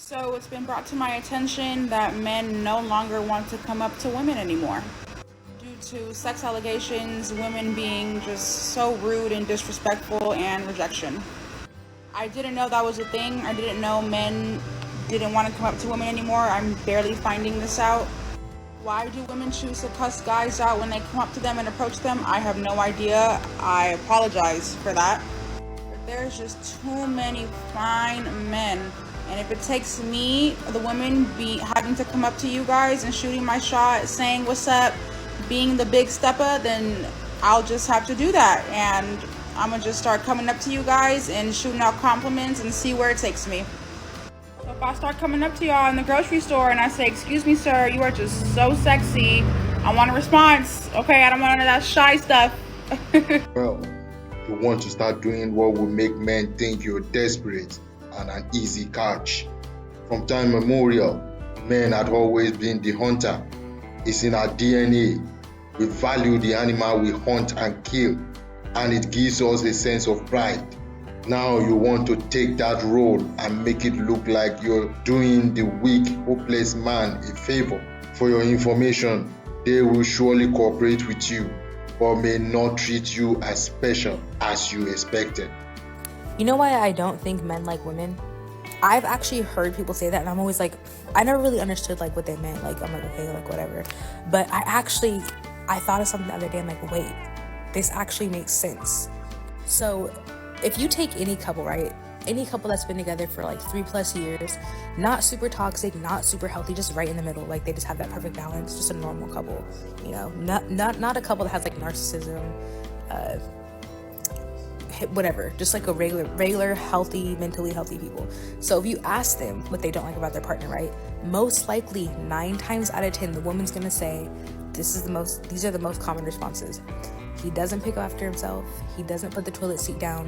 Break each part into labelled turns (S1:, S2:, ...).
S1: So it's been brought to my attention that men no longer want to come up to women anymore. Due to sex allegations, women being just so rude and disrespectful, and rejection. I didn't know that was a thing. I didn't know men didn't want to come up to women anymore. I'm barely finding this out. Why do women choose to cuss guys out when they come up to them and approach them? I have no idea. I apologize for that. But there's just too many fine men. And if it takes me, the women, having to come up to you guys and shooting my shot, saying what's up, being the big stepper, then I'll just have to do that. And I'm gonna just start coming up to you guys and shooting out compliments and see where it takes me. So if I start coming up to y'all in the grocery store and I say, "Excuse me, sir, you are just so sexy," I want a response. Okay, I don't want none of that shy stuff.
S2: Well, you want to start doing what will make men think you're desperate and an easy catch. From time memorial, men had always been the hunter. It's in our DNA. We value the animal we hunt and kill, and it gives us a sense of pride. Now you want to take that role and make it look like you're doing the weak, hopeless man a favor. For your information, they will surely cooperate with you, but may not treat you as special as you expected.
S3: You know why I don't think men like women? I've actually heard people say that, and I'm always like, I never really understood like what they meant. Like, I'm like, okay, like whatever. But I thought of something the other day. I'm like, wait, this actually makes sense. So if you take any couple, right? Any couple that's been together for like 3+ years, not super toxic, not super healthy, just right in the middle. Like they just have that perfect balance, just a normal couple, you know, not a couple that has like narcissism, whatever, just like a regular healthy, mentally healthy people. So if you ask them what they don't like about their partner, right, most likely 9 times out of 10 the woman's gonna say these are the most common responses. He doesn't pick after himself, he doesn't put the toilet seat down,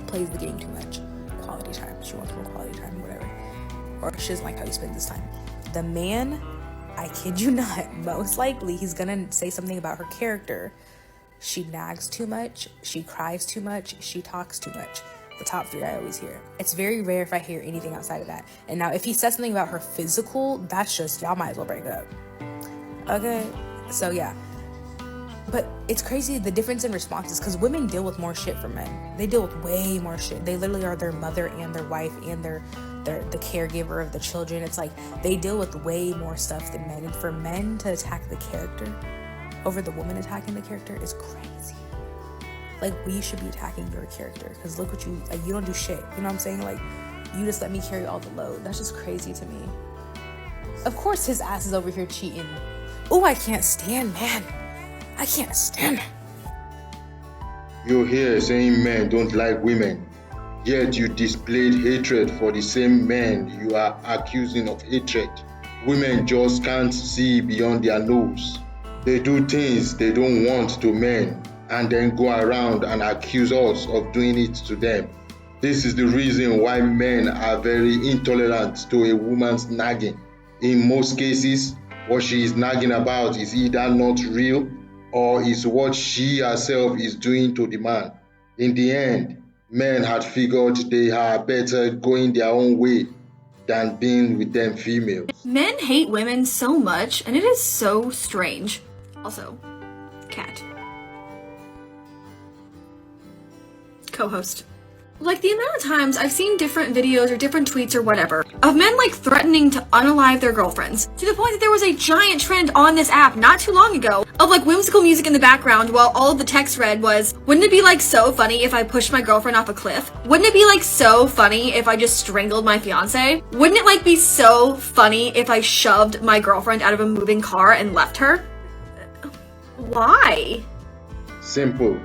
S3: plays the game too much, quality time, she wants more quality time, whatever, or she doesn't like how you spend this time. The man, I kid you not, most likely he's gonna say something about her character. She nags too much, she cries too much, she talks too much. The top 3 I always hear. It's very rare if I hear anything outside of that. And now if he says something about her physical, that's just, y'all might as well break up. Okay, so yeah. But it's crazy the difference in responses, because women deal with more shit from men. They deal with way more shit. They literally are their mother and their wife and the caregiver of the children. It's like they deal with way more stuff than men. And for men to attack the character over the woman attacking the character is crazy. Like, we should be attacking your character, because look what you, like, you don't do shit. You know what I'm saying? Like, you just let me carry all the load. That's just crazy to me. Of course his ass is over here cheating. Oh, I can't stand man. I can't stand it.
S2: You're here saying men don't like women, yet you displayed hatred for the same men you are accusing of hatred. Women just can't see beyond their nose. They do things they don't want to men and then go around and accuse us of doing it to them. This is the reason why men are very intolerant to a woman's nagging. In most cases, what she is nagging about is either not real or is what she herself is doing to the man. In the end, men had figured they are better going their own way than being with them females.
S4: Men hate women so much, and it is so strange. Also, cat. Co-host. Like, the amount of times I've seen different videos or different tweets or whatever of men like threatening to unalive their girlfriends, to the point that there was a giant trend on this app not too long ago of like whimsical music in the background while all of the text read was, wouldn't it be like so funny if I pushed my girlfriend off a cliff? Wouldn't it be like so funny if I just strangled my fiance? Wouldn't it like be so funny if I shoved my girlfriend out of a moving car and left her? Why?
S2: Simple.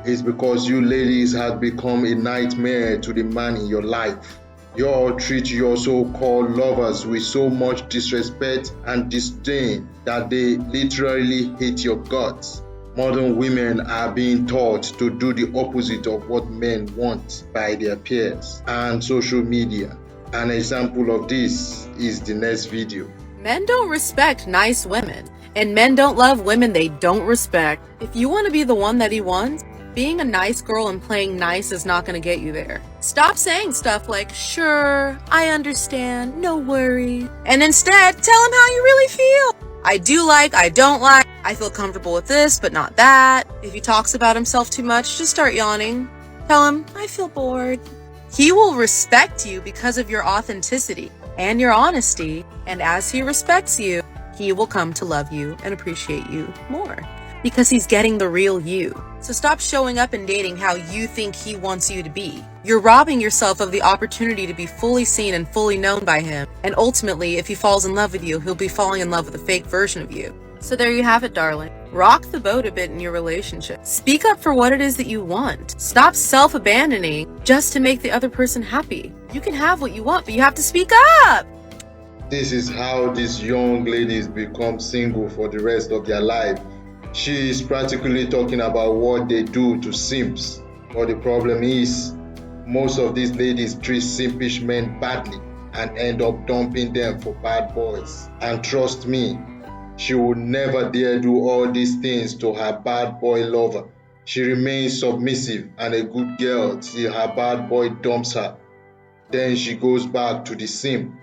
S2: It's because you ladies have become a nightmare to the man in your life. You all treat your so-called lovers with so much disrespect and disdain that they literally hate your guts. Modern women are being taught to do the opposite of what men want by their peers and social media. An example of this is the next video.
S5: Men don't respect nice women, and men don't love women they don't respect. If you want to be the one that he wants, Being a nice girl and playing nice is not going to get you there. Stop saying stuff like, sure, I understand, no worries. And instead, tell him how you really feel. I do like, I don't like, I feel comfortable with this, but not that. If he talks about himself too much, just start yawning. Tell him, I feel bored. He will respect you because of your authenticity and your honesty. And as he respects you, he will come to love you and appreciate you more because he's getting the real you. So stop showing up and dating how you think he wants you to be. You're robbing yourself of the opportunity to be fully seen and fully known by him. And ultimately, if he falls in love with you, he'll be falling in love with a fake version of you. So there you have it, darling. Rock the boat a bit in your relationship. Speak up for what it is that you want. Stop self-abandoning just to make the other person happy. You can have what you want, but you have to speak up.
S2: This is how these young ladies become single for the rest of their life. She is practically talking about what they do to simps. But the problem is, most of these ladies treat simpish men badly and end up dumping them for bad boys. And trust me, she would never dare do all these things to her bad boy lover. She remains submissive and a good girl till her bad boy dumps her. Then she goes back to the simp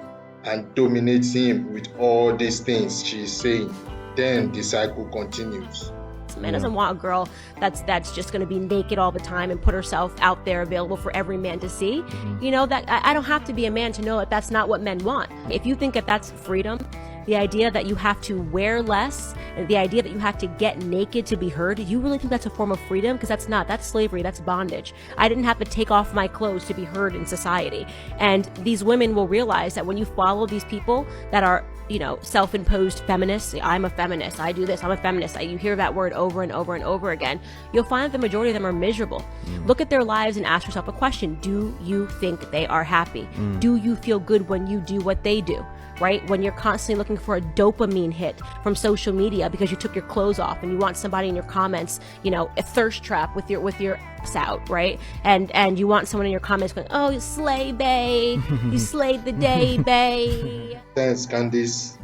S2: and dominates him with all these things she is saying. Then the cycle continues.
S6: A man doesn't want a girl that's just going to be naked all the time and put herself out there available for every man to see. You know, that I don't have to be a man to know that that's not what men want. If you think that that's freedom, the idea that you have to wear less, and the idea that you have to get naked to be heard, you really think that's a form of freedom? Because that's slavery, that's bondage. I didn't have to take off my clothes to be heard in society. And these women will realize that when you follow these people that are, you know, self-imposed feminists, I'm a feminist, I do this, I'm a feminist, you hear that word over and over and over again, you'll find that the majority of them are miserable. Look at their lives and ask yourself a question. Do you think they are happy? Do you feel good when you do what they do? Right? When you're constantly looking for a dopamine hit from social media because you took your clothes off and you want somebody in your comments, you know, a thirst trap with your ass out, right? And you want someone in your comments going, oh, you slay, bae. You slayed the day, bae.
S2: Thanks, Candice.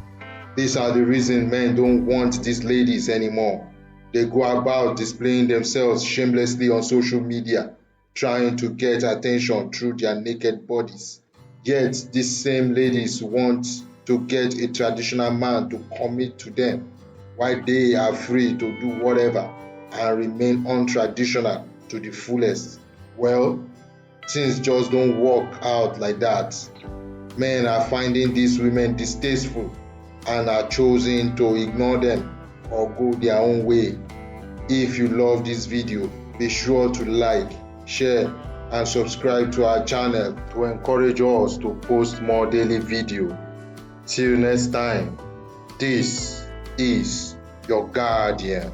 S2: These are the reasons men don't want these ladies anymore. They go about displaying themselves shamelessly on social media, trying to get attention through their naked bodies. Yet these same ladies want to get a traditional man to commit to them, while they are free to do whatever and remain untraditional to the fullest. Well, things just don't work out like that. Men are finding these women distasteful and are choosing to ignore them or go their own way. If you love this video, be sure to like, share, and subscribe to our channel to encourage us to post more daily video. Till next time, this is your guardian.